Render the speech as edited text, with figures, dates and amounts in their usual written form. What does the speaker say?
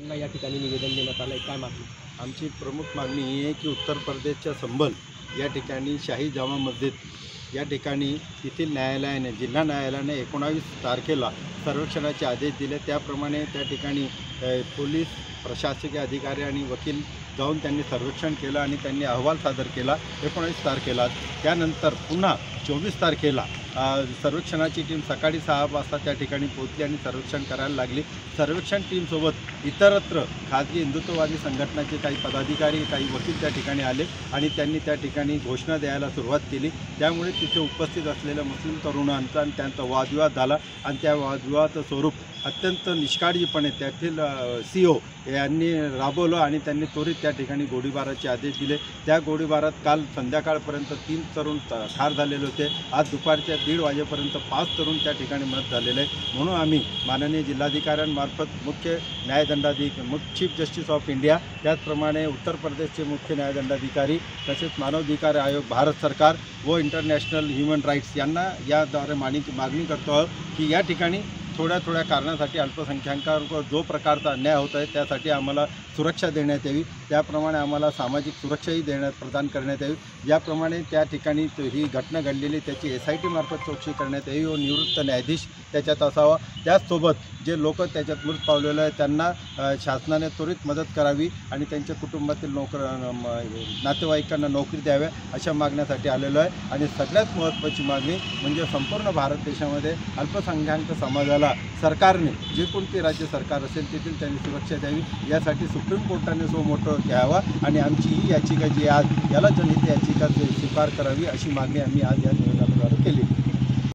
पुन्हा या ठिकाणी निवेदन देण्यात आलं आहे, काय मागणी? आमची प्रमुख मागणी ही आहे की उत्तर प्रदेशच्या संभल या ठिकाणी शाही जामा मस्जिद या ठिकाणी येथील न्यायालयाने जिल्हा न्यायालयाने 19 तारखेला सर्वेक्षणाचे आदेश दिले। त्याप्रमाणे त्या ठिकाणी पोलीस प्रशासकीय अधिकारी आणि वकील जाऊन त्यांनी सर्वेक्षण केलं आणि त्यांनी अहवाल सादर केला 19 तारखेला। त्यानंतर पुन्हा 24 तारखेला सर्वेक्षणाची टीम सकाळी 6 वाजता त्या ठिकाणी पोहोचली आणि सर्वेक्षण करायला लागली। सर्वेक्षण टीमसोबत इतरत्र खाजगी हिंदुत्ववादी संघटनाचे काही पदाधिकारी काही वकील त्या ठिकाणी आले आणि त्यांनी त्या ठिकाणी घोषणा द्यायला सुरुवात केली। त्यामुळे तिथे उपस्थित असलेल्या मुस्लिम तरुणांचा आणि त्यांचा वादविवाद झाला आणि त्या वादविवादाचं स्वरूप अत्यंत निष्काळजीपणे त्यातील CO यांनी राबवलं आणि त्यांनी त्वरित त्या ठिकाणी गोळीबाराचे आदेश दिले। त्या गोळीबारात काल संध्याकाळपर्यंत 3 तरुण ठार झालेले होते। आज दुपारच्या 1:30 वाजेपर्यंत 5 तरुण त्या ठिकाणी मृत झालेले आहे। म्हणून आम्ही माननीय जिल्हाधिकाऱ्यांमार्फत मुख्य चीफ जस्टिस ऑफ इंडिया, त्याचप्रमाणे उत्तर प्रदेशचे मुख्य न्यायदंडाधिकारी तसेच मानवाधिकार आयोग भारत सरकार व इंटरनॅशनल ह्युमन राईट्स यांना याद्वारे मागणी करतो आहोत की या ठिकाणी थोड्या कारणासाठी अल्पसंख्याकांवर जो प्रकारचा अन्याय होत आहे त्यासाठी आम्हाला सुरक्षा देण्यात यावी, त्याप्रमाणे आम्हाला सामाजिक सुरक्षाही प्रदान करण्यात यावी। ज्याप्रमाणे त्या ठिकाणी ही घटना घडलेली त्याची SIT मार्फत चौकशी करण्यात यावी व निवृत्त न्यायाधीश त्याच्यात असावा। त्याचसोबत जे लोक त्याच्यात मृत पावलेले आहेत त्यांना शासनाने त्वरित मदत करावी आणि त्यांच्या कुटुंबातील नातेवाईकांना नोकरी द्याव्या अशा मागण्यासाठी आलेलो आहे। आणि सगळ्यात महत्त्वाची मागणी म्हणजे संपूर्ण भारत देशामध्ये अल्पसंख्याक समाजाला सरकारने जे कोणते राज्य सरकार असेल तेथील त्यांनी सुरक्षा द्यावी, यासाठी सुप्रीम कोर्टाने मोठं घ्यावा आणि आमची ही याचिका जी आज याला जनहित याचिका स्वीकार करावी अशी मागणी आम्ही आज या निवेदनाद्वारे केली।